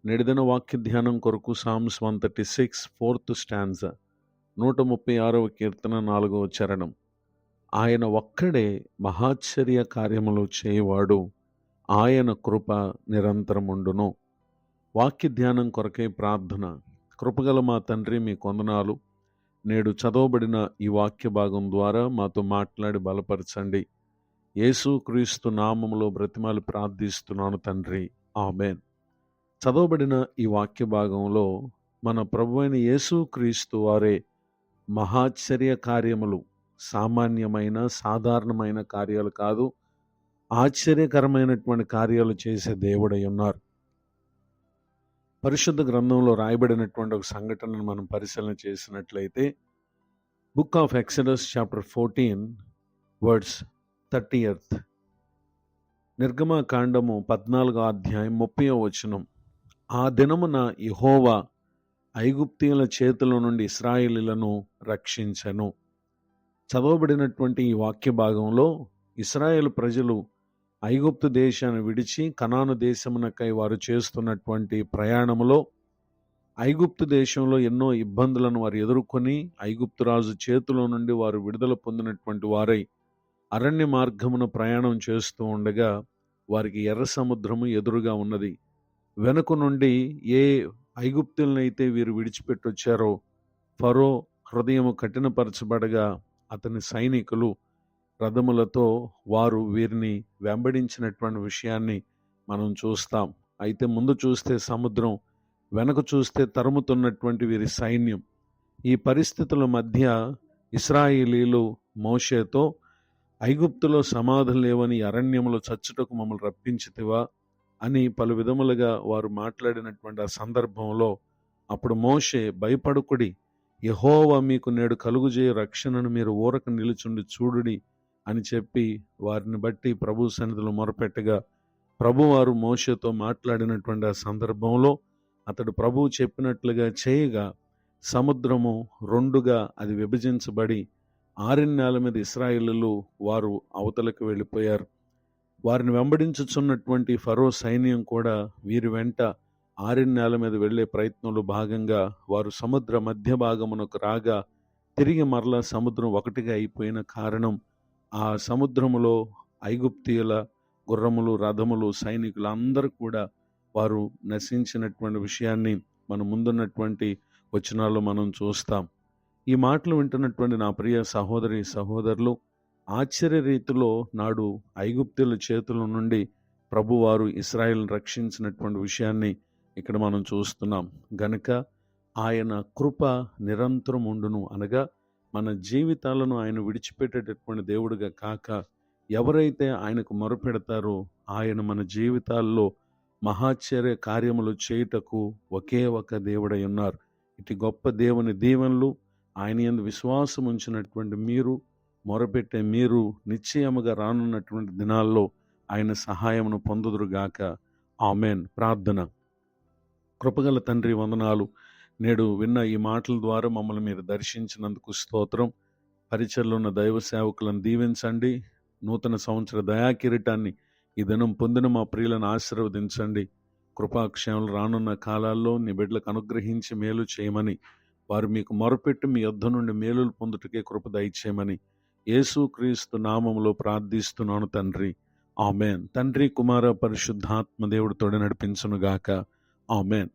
నేటిదిన వాక్య ధ్యానం కొరకు సామ్స్ 136 4th స్టాంజా 136వ కీర్తన 4వ చరణం. ఆయన ఒక్కడే మహాశ్చర్య కార్యములు చేయువాడు, ఆయన కృప నిరంతరముండును. వాక్య ధ్యానం కొరకై ప్రార్థన. కృపగల మా తండ్రి, మీ కొందనాలు. నేడు చదవబడిన ఈ వాక్య భాగం ద్వారా మాతో మాట్లాడి బలపరచండి. యేసు క్రీస్తు నామములో బ్రతిమాలి ప్రార్థిస్తున్నాను తండ్రి, ఆమేన్. చదవబడిన ఈ వాక్య భాగంలో మన ప్రభువైన యేసు క్రీస్తు వారే మహాశ్చర్య కార్యములు, సామాన్యమైన సాధారణమైన కార్యాలు కాదు, ఆశ్చర్యకరమైనటువంటి కార్యాలు చేసే దేవుడై ఉన్నారు. పరిశుద్ధ గ్రంథంలో రాయబడినటువంటి ఒక సంఘటనను మనం పరిశీలన చేసినట్లయితే, book of Exodus chapter 14 words 30th, నిర్గమకాండము 14వ అధ్యాయం 30వ వచనం. ఆ దినమున యెహోవా ఐగుప్తీయుల చేతుల నుండి ఇశ్రాయేలీయులను రక్షించెను. చదవబడినటువంటి ఈ వాక్య భాగంలో ఇశ్రాయేలు ప్రజలు ఐగుప్తు దేశాన్ని విడిచి కనాను దేశమునకై వారు చేస్తున్నటువంటి ప్రయాణములో ఐగుప్తు దేశంలో ఎన్నో ఇబ్బందులను వారు ఎదుర్కొని ఐగుప్తు రాజు చేతిలో నుండి వారు విడుదల పొందినటువంటి వారై అరణ్య మార్గమును ప్రయాణం చేస్తూ ఉండగా వారికి ఎర్ర సముద్రము ఎదురుగా ఉన్నది. వెనుక నుండి ఏ ఐగుప్తులనైతే వీరు విడిచిపెట్టొచ్చారో ఫరో హృదయము కఠినపరచబడగా అతని సైనికులు రథములతో వారు వీరిని వెంబడించినటువంటి విషయాన్ని మనం చూస్తాం. అయితే ముందు చూస్తే సముద్రం, వెనక చూస్తే తరుముతున్నటువంటి వీరి సైన్యం. ఈ పరిస్థితుల మధ్య ఇశ్రాయేలీయులు మోషేతో, ఐగుప్తులో సమాధులు లేవని అరణ్యములో చచ్చుటకు మమ్మల్ని రప్పించితివా అని పలు విధములుగా వారు మాట్లాడినటువంటి ఆ సందర్భంలో అప్పుడు మోషే, భయపడుకుడి, యెహోవా మీకు నేడు కలుగుజేయ రక్షణను మీరు ఊరక నిలుచుండి చూడుడి అని చెప్పి వారిని బట్టి ప్రభు సన్నిధిలో మొరపెట్టగా ప్రభువారు మోషేతో మాట్లాడినటువంటి ఆ సందర్భంలో అతడు ప్రభువు చెప్పినట్లుగా చేయగా సముద్రము రెండుగా అది విభజించబడి ఆరణ్యాల మీద ఇశ్రాయేలీయులు వారు అవతలకు వెళ్ళిపోయారు. వారిని వెంబడించుచున్నటువంటి ఫరో సైన్యం కూడా వీరి వెంట ఆరణ్యాల మీద వెళ్లే ప్రయత్నంలో భాగంగా వారు సముద్ర మధ్య భాగమునకు రాగా తిరిగి మరలా సముద్రం ఒకటిగా అయిపోయిన కారణం ఆ సముద్రములో ఐగుప్తీయుల గుర్రములు, రథములు, సైనికులు అందరూ కూడా వారు నశించినటువంటి విషయాన్ని మన ముందున్నటువంటి వచనాల్లో మనం చూస్తాం. ఈ మాటలు వింటున్నటువంటి నా ప్రియ సహోదరి సహోదరులు, ఆశ్చర్య రీతిలో నాడు ఐగుప్తుల చేతుల నుండి ప్రభువారు ఇశ్రాయేలును రక్షించినటువంటి విషయాన్ని ఇక్కడ మనం చూస్తున్నాం. గనుక ఆయన కృప నిరంతరం ఉండును అనగా మన జీవితాలను ఆయన విడిచిపెట్టేటటువంటి దేవుడిగా కాక ఎవరైతే ఆయనకు మొరపెడతారో ఆయన మన జీవితాల్లో మహాశ్చర్య కార్యములు చేయుటకు ఒకే ఒక దేవుడై ఉన్నారు. ఇటు గొప్ప దేవుని దీవెనలు, ఆయన యందు విశ్వాసం ఉంచినటువంటి మీరు, మొరపెట్టే మీరు నిశ్చయముగా రానున్నటువంటి దినాల్లో ఆయన సహాయమును పొందుదురుగాక. ఆమేన్. ప్రార్థన. కృపగల తండ్రి, వందనాలు. నేడు విన్న ఈ మాటల ద్వారా మమ్మల్ని మీరు దర్శించినందుకు స్తోత్రం. పరిచర్లో ఉన్న దైవ సేవకులను దీవించండి. నూతన సంవత్సర దయాకిరీటాన్ని ఈ దినం పొందిన మా ప్రియులను ఆశీర్వదించండి. కృపాక్షేమలు రానున్న కాలాల్లో నీ బిడ్డలకు అనుగ్రహించి మేలు చేయమని, వారు మీకు మొరపెట్టి మీ యొద్ద నుండి మేలులు పొందుటకే కృప దయచేయమని యేసు క్రీస్తు నామములో ప్రార్థిస్తున్నాను తండ్రి, ఆమేన్. తండ్రి, కుమార, పరిశుద్ధాత్మ దేవుడు తోడు నడిపించునుగాక. ఆమేన్.